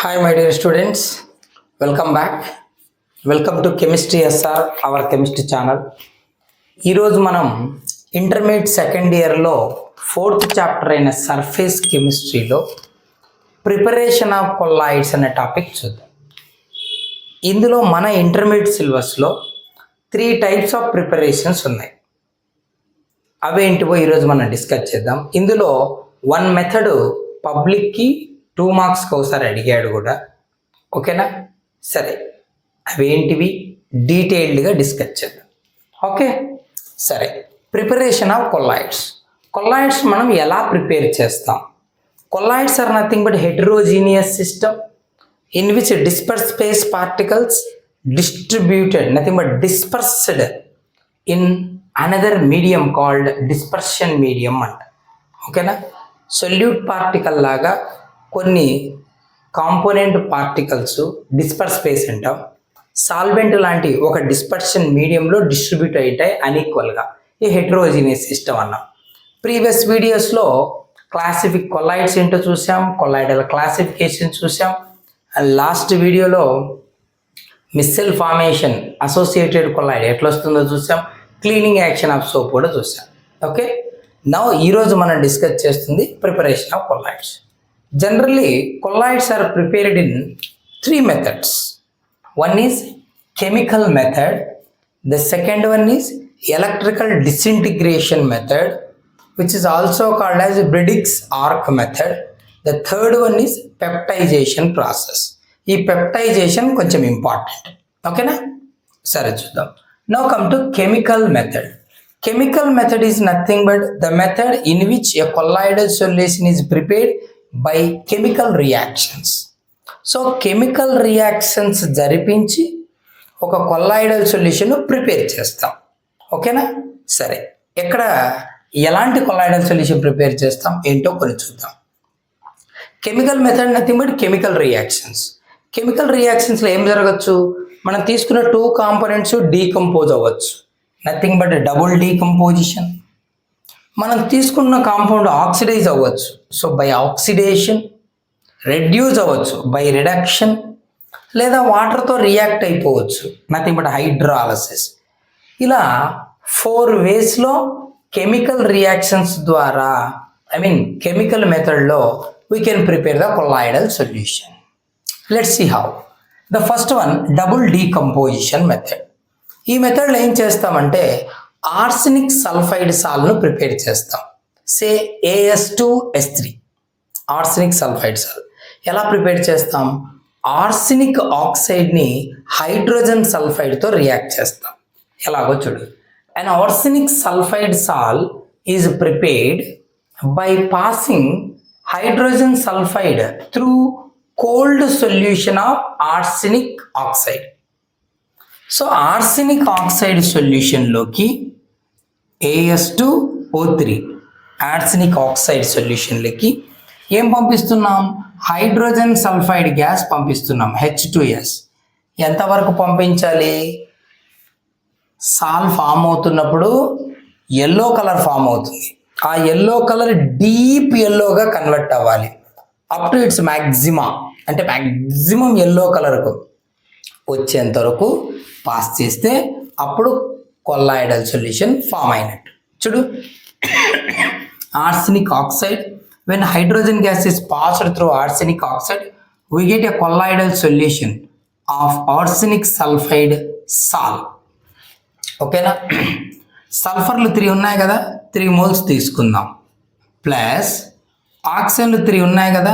Hi, my dear students. Welcome back. Welcome to Chemistry SR, our chemistry channel. ఈరోజు మనం intermediate second ఇయర్లో 4th chapter అయిన surface కెమిస్ట్రీలో preparation of కొల్లాయిడ్స్ అనే topic చూద్దాం. ఇందులో మన ఇంటర్మీడియట్ సిలబస్లో 3 టైప్స్ ఆఫ్ ప్రిపరేషన్స్ ఉన్నాయి. అవేంటివో ఈరోజు మనం డిస్కస్ చేద్దాం. ఇందులో 1 మెథడ్ పబ్లిక్కి 2 మార్క్స్కి ఒకసారి అడిగాడు కూడా. ఓకేనా? సరే, అవేంటివి డీటెయిల్డ్గా డిస్కస్ చేద్దాం. ఓకే, సరే. Preparation of కొల్లాయిడ్స్. కొల్లాయిడ్స్ మనం ఎలా ప్రిపేర్ చేస్తాం? Colloids are nothing but heterogeneous system in which disperse space particles distributed nothing but dispersed in another medium called dispersion medium అంట. ఓకేనా? సొల్యూట్ పార్టికల్ లాగా కొన్ని కాంపోనెంట్ పార్టికల్స్ డిస్పర్స్ స్పేస్ అంటాం. Solvent లాంటి ఒక డిస్పర్షన్ మీడియంలో డిస్ట్రిబ్యూట్ అవుతాయి అన్ఈక్వల్గా. ఈ హెటరోజీనియస్ సిస్టమ్ అన్నాం. ప్రీవియస్ వీడియోస్లో క్లాసిఫిక్ కొల్లాయిడ్స్ ఏంటో చూసాం, కొల్లాయిడల్ క్లాసిఫికేషన్ చూసాం. అండ్ లాస్ట్ వీడియోలో మిస్సెల్ ఫార్మేషన్ అసోసియేటెడ్ కొల్లాయిడ్ ఎట్లా వస్తుందో చూసాం. క్లీనింగ్ యాక్షన్ ఆఫ్ సోప్ కూడా చూసాం. ఓకే, నౌ ఈరోజు మనం డిస్కస్ చేస్తుంది preparation of colloids. Generally, colloids are prepared in 3 methods. One is chemical method, the second one is electrical disintegration method, which is also called as Briggs arc method. The third one is peptidization process. ఈ peptidization కొంచెం important. ఓకేనా? సరే చూద్దాం. Now come to chemical method. Chemical method is nothing but the method in which a colloidal solution is prepared by chemical reactions. So chemical reactions జరిపించి ఒక colloidal solution prepare చేస్తాం. ఓకేనా? సరే, ఎక్కడ ఎలాంటి కొల్లాయిడల్ సొల్యూషన్ ప్రిపేర్ చేస్తాం ఏంటో కొన్ని చూద్దాం. Chemical method nothing but chemical reactions. Chemical రియాక్షన్స్లో ఏం జరగచ్చు? మనం తీసుకున్న 2 కాంపోనెంట్స్ డీకంపోజ్ అవ్వచ్చు, నథింగ్ బట్ డబుల్ డీకంపోజిషన్. మనం తీసుకున్న కాంపౌండ్ ఆక్సిడైజ్ అవ్వచ్చు, సో బై ఆక్సిడేషన్. రెడ్యూస్ అవ్వచ్చు బై రిడక్షన్, లేదా వాటర్తో రియాక్ట్ అయిపోవచ్చు, నథింగ్ బట్ హైడ్రాలసిస్. ఇలా 4 వేస్లో కెమికల్ రియాక్షన్స్ ద్వారా కెమికల్ మెథడ్లో we can prepare the colloidal solution. Let's see how. The first one double decomposition method. ఈ మెథడ్లో ఏం చేస్తామంటే ఆర్సెనిక్ సల్ఫైడ్ సాల్ను ప్రిపేర్ చేస్తాం. సే AS2S3 ఆర్సెనిక్ సల్ఫైడ్ సాల్. ఎలా ప్రిపేర్ చేస్తాం? ఆర్సెనిక్ ఆక్సైడ్ని హైడ్రోజన్ సల్ఫైడ్తో రియాక్ట్ చేస్తాం. ఎలాగో చూడు. And arsenic sulphide sol is prepared by passing hydrogen sulphide through cold solution of arsenic oxide. So arsenic oxide సొల్యూషన్లోకి AS2O3 ఆర్సెనిక్ ఆక్సైడ్ సొల్యూషన్లోకి ఏం పంపిస్తున్నాం? హైడ్రోజన్ సల్ఫైడ్ గ్యాస్ పంపిస్తున్నాం, H2S. ఎంతవరకు పంపించాలి? సాల్ ఫామ్ అవుతున్నప్పుడు ఎల్లో కలర్ ఫామ్ అవుతుంది. ఆ ఎల్లో కలర్ డీప్ ఎల్లోగా కన్వర్ట్ అవ్వాలి. అప్ టు ఇట్స్ మ్యాక్సిమా, అంటే మ్యాక్సిమం ఎల్లో కలర్కు వచ్చేంత వరకు పాస్ చేస్తే అప్పుడు కొల్లాయిడల్ సొల్యూషన్ ఫామ్ అయినట్టు. చూడు, arsenic oxide, when hydrogen gas is passed through arsenic oxide, we get a colloidal solution of arsenic sulfide sal. ఓకేనా? సల్ఫర్లు 3 ఉన్నాయి కదా, 3 మోల్స్ తీసుకుందాం. ప్లస్ ఆక్సిజన్లు 3 ఉన్నాయి కదా,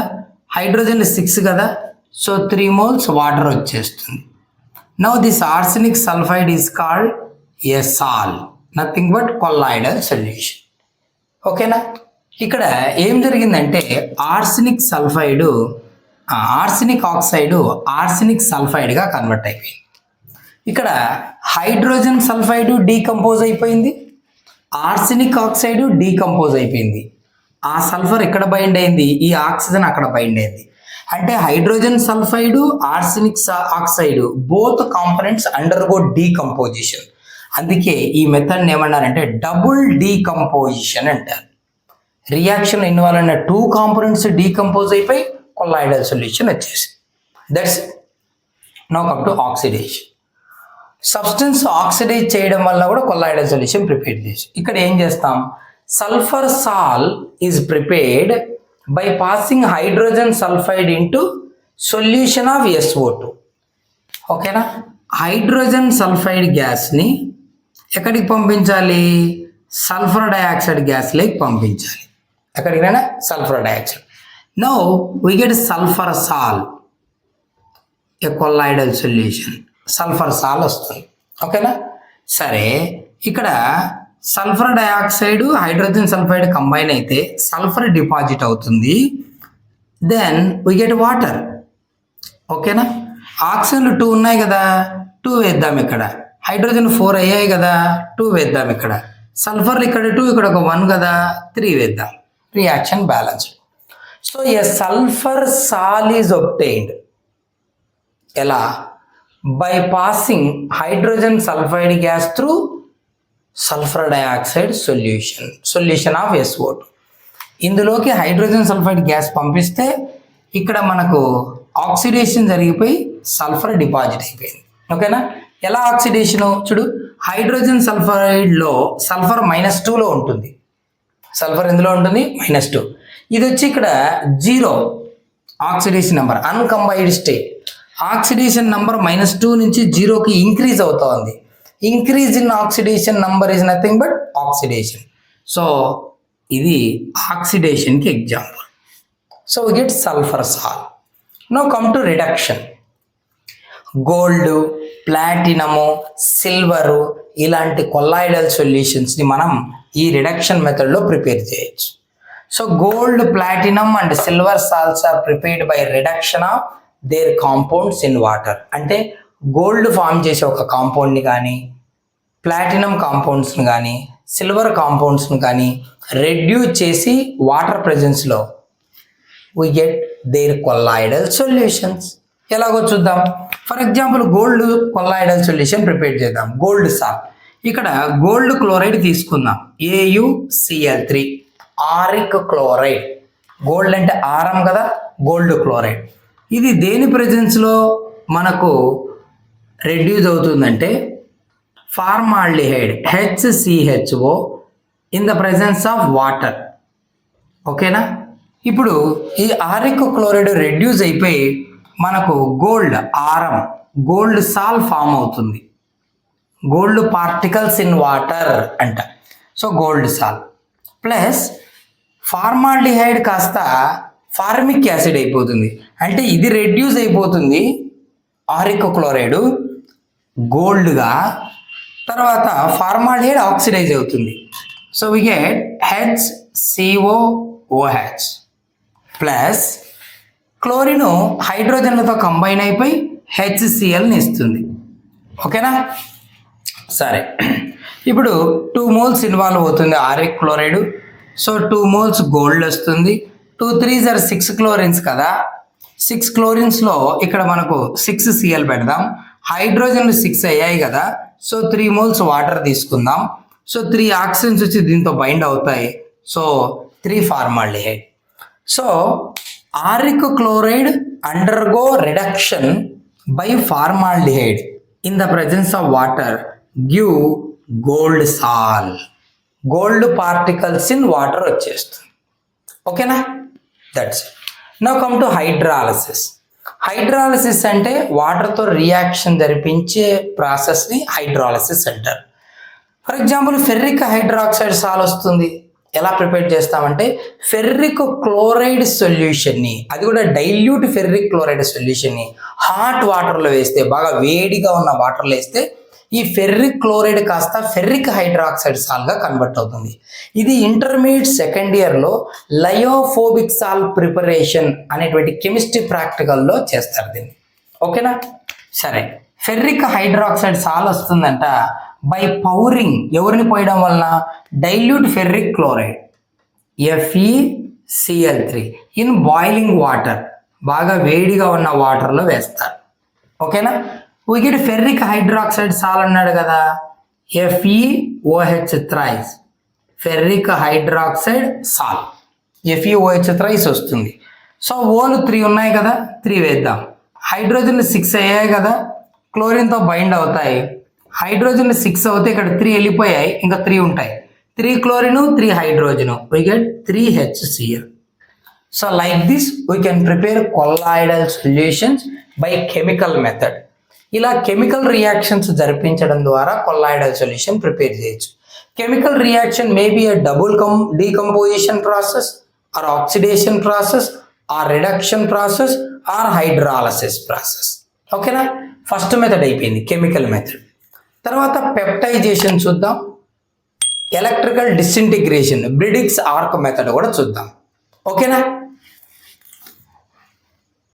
హైడ్రోజన్లు 6 కదా, సో 3 మోల్స్ వాటర్ వచ్చేస్తుంది. Now this arsenic sulfide is called a sal, nothing but colloidal solution. ఓకేనా? ఇక్కడ ఏం జరిగిందంటే ఆర్సెనిక్ ఆక్సైడ్ ఆర్సెనిక్ సల్ఫైడ్గా కన్వర్ట్ అయిపోయింది. ఇక్కడ హైడ్రోజన్ సల్ఫైడ్ డీకంపోజ్ అయిపోయింది, ఆర్సెనిక్ ఆక్సైడ్ డీకంపోజ్ అయిపోయింది. ఆ సల్ఫర్ ఇక్కడ బైండ్ అయింది, ఈ ఆక్సిజన్ అక్కడ బైండ్ అయింది. అంటే hydrogen sulphide arsenic oxide both components undergo decomposition. అందుకే ఈ మెథడ్ని ఏమన్నారంటే డబుల్ డీకంపోజిషన్ అంటారు. రియాక్షన్ ఇన్వాల్వ్ అయిన 2 కాంపోనెంట్స్ డీకంపోజ్ అయిపోయి కొల్లాయిడల్ సొల్యూషన్ వచ్చేసి. That's now come to oxidation. Substance oxidise చేయడం వల్ల కూడా కొల్లాయిడల్ సొల్యూషన్ ప్రిపేర్ చేసి ఇక్కడ ఏం చేస్తాం, సల్ఫర్ సాల్ is prepared by passing hydrogen sulphide into solution of SO2. ఓకేనా, హైడ్రోజన్ సల్ఫైడ్ గ్యాస్ని ఎక్కడికి పంపించాలి, సల్ఫర్ డయాక్సైడ్ గ్యాస్లోకి పంపించాలి. ఎక్కడికైనా sulphur dioxide. Now we get sulphur సాల్, ఏ కొల్లాయిడల్ సొల్యూషన్, సల్ఫర్ సాల్ వస్తుంది. ఓకేనా, సరే ఇక్కడ sulphur dioxide hydrogen sulphide combine అయితే సల్ఫర్ డిపాజిట్ అవుతుంది. Then we get water. ఓకేనా, ఆక్సిజన్లు 2 ఉన్నాయి కదా, 2 వేద్దాం. ఇక్కడ హైడ్రోజన్ 4 అయ్యాయి కదా, 2 వేద్దాం. ఇక్కడ సల్ఫర్ ఇక్కడ 2, ఇక్కడ ఒక 1 కదా, 3 వేద్దాం. Reaction balanced. సో ఏ సల్ఫర్ సాల్ ఈజ్ ఒబ్టైన్డ్ ఎలా, by passing hydrogen sulphide gas through sulphur dioxide solution of SO2. ఇందులోకి హైడ్రోజన్ సల్ఫైడ్ గ్యాస్ పంపిస్తే ఇక్కడ మనకు ఆక్సిడేషన్ జరిగిపోయి సల్ఫర్ డిపాజిట్ అయిపోయింది. ఓకేనా, ఎలా ఆక్సిడేషను చూడు, హైడ్రోజన్ సల్ఫైడ్లో సల్ఫర్ -2లో ఉంటుంది. సల్ఫర్ ఎందులో ఉంటుంది, -2. ఇది వచ్చి ఇక్కడ 0 oxidation number, uncombined state. Oxidation number -2 నుంచి 0కి ఇంక్రీజ్ అవుతోంది. Increase in oxidation number is nothing but oxidation. So ఇది ఆక్సిడేషన్కి example. So we get sulphur sol. Now come to reduction. Gold, platinum, silver ఇలాంటి కొల్లాయిడల్ సొల్యూషన్స్ని మనం ఈ రిడక్షన్ మెథడ్లో ప్రిపేర్ చేయొచ్చు. So gold, platinum and silver salts are prepared by reduction of their compounds in water. అంటే gold form చేసే ఒక కాంపౌండ్ని కానీ, ప్లాటినం కాంపౌండ్స్ని కానీ, సిల్వర్ కాంపౌండ్స్ని కానీ రెడ్యూస్ చేసి వాటర్ ప్రెజెన్స్లో we get their colloidal solutions. ఎలాగో చూద్దాం. For example gold colloidal solution prepare చేద్దాం. గోల్డ్ సాల్, ఇక్కడ గోల్డ్ క్లోరైడ్ తీసుకుందాం, AuCl3, ఆరిక్ క్లోరైడ్. గోల్డ్ అంటే ఆరం కదా, గోల్డ్ క్లోరైడ్. ఇది దేని ప్రెజెన్స్లో మనకు రెడ్యూస్ అవుతుందంటే formaldehyde HCHO in the presence of water. ఓకేనా, ఇప్పుడు ఈ ఆరిక్ క్లోరైడ్ రెడ్యూస్ అయిపోయి మనకు gold aurum, gold sol form అవుతుంది. గోల్డ్ పార్టికల్స్ ఇన్ వాటర్ అంట. So gold sol plus formaldehyde కాస్త ఫార్మిక్ యాసిడ్ అయిపోతుంది. అంటే ఇది రెడ్యూస్ అయిపోతుంది ఆరిక్ క్లోరైడ్ గోల్డ్గా, తర్వాత ఫార్మాల్డిహైడ్ ఆక్సిడైజ్ అవుతుంది. So we get HCOOH plus chlorine హైడ్రోజన్లతో కంబైన్ అయిపోయి HClని ఇస్తుంది. ఓకేనా, సరే ఇప్పుడు 2 moles ఇన్వాల్వ్ అవుతుంది auric chloride. So 2 moles gold వస్తుంది. 2 3s are 6 chlorines కదా, 6 chlorinesలో ఇక్కడ మనకు 6Cl పెడదాం. హైడ్రోజన్లు 6 అయ్యాయి కదా, సో 3 moles వాటర్ తీసుకుందాం. సో 3 ఆక్సిజన్స్ వచ్చి దీంతో బైండ్ అవుతాయి. So 3 formaldehyde. So auric chloride undergo reduction by formaldehyde in the presence of water give gold సాల్. గోల్డ్ పార్టికల్స్ ఇన్ వాటర్ వచ్చేస్తుంది. ఓకేనా, that's it. Now come to hydrolysis. Hydrolysis అంటే వాటర్తో reaction జరిపించే ప్రాసెస్ని hydrolysis అంటారు. ఫర్ ఎగ్జాంపుల్ ఫెర్రిక్ హైడ్రాక్సైడ్ సాల్ వస్తుంది. ఎలా ప్రిపేర్ చేస్తామంటే ఫెర్రిక్ క్లోరైడ్ సొల్యూషన్ని, అది కూడా డైల్యూట్ ఫెర్రిక్ క్లోరైడ్ సొల్యూషన్ని హాట్ వాటర్లో వేస్తే, బాగా వేడిగా ఉన్న వాటర్లో వేస్తే ఈ ఫెర్రిక్ క్లోరైడ్ కాస్త ఫెర్రిక్ హైడ్రాక్సైడ్ సాల్గా కన్వర్ట్ అవుతుంది. ఇది ఇంటర్మీడియట్ సెకండ్ ఇయర్లో లయోఫోబిక్ సాల్ ప్రిపరేషన్ అనేటువంటి కెమిస్ట్రీ ప్రాక్టికల్లో చేస్తారు దీన్ని. ఓకేనా, సరే ఫెర్రిక్ హైడ్రాక్సైడ్ సాల్ వస్తుందంట బై పౌరింగ్. ఎవరిని పోయడం వలన, dilute ferric chloride FeCl3 in boiling water, బాగా వేడిగా ఉన్న వాటర్లో వేస్తారు. ఓకేనా, we get ఫెర్రిక్ హైడ్రాక్సైడ్ సాల్ అన్నాడు కదా, FeOH thrice, ఫెర్రిక్ హైడ్రాక్సైడ్ సాల్ FeOH thrice వస్తుంది. సో ఓలు 3 ఉన్నాయి కదా, 3 వేద్దాం. హైడ్రోజన్లు 6 అయ్యాయి కదా, క్లోరిన్తో బైండ్ అవుతాయి. హైడ్రోజన్లు 6 అవుతాయి, ఇక్కడ 3 వెళ్ళిపోయాయి, ఇంకా 3 ఉంటాయి. 3 chlorine 3 hydrogen, we get 3HCl. So like this we can prepare colloidal solutions by chemical method. ఇలా కెమికల్ రియాక్షన్స్ జరిపించడం ద్వారా కొల్లాయిడల్ సొల్యూషన్ ప్రిపేర్ చేయొచ్చు. Chemical reaction may be a double decomposition process or oxidation process or reduction process or hydrolysis process. ఓకేనా, first method అయిపోయింది chemical method. తర్వాత పెప్టైజేషన్ చూద్దాం, electrical disintegration బ్రిడిక్స్ arc method కూడా చూద్దాం. ఓకేనా.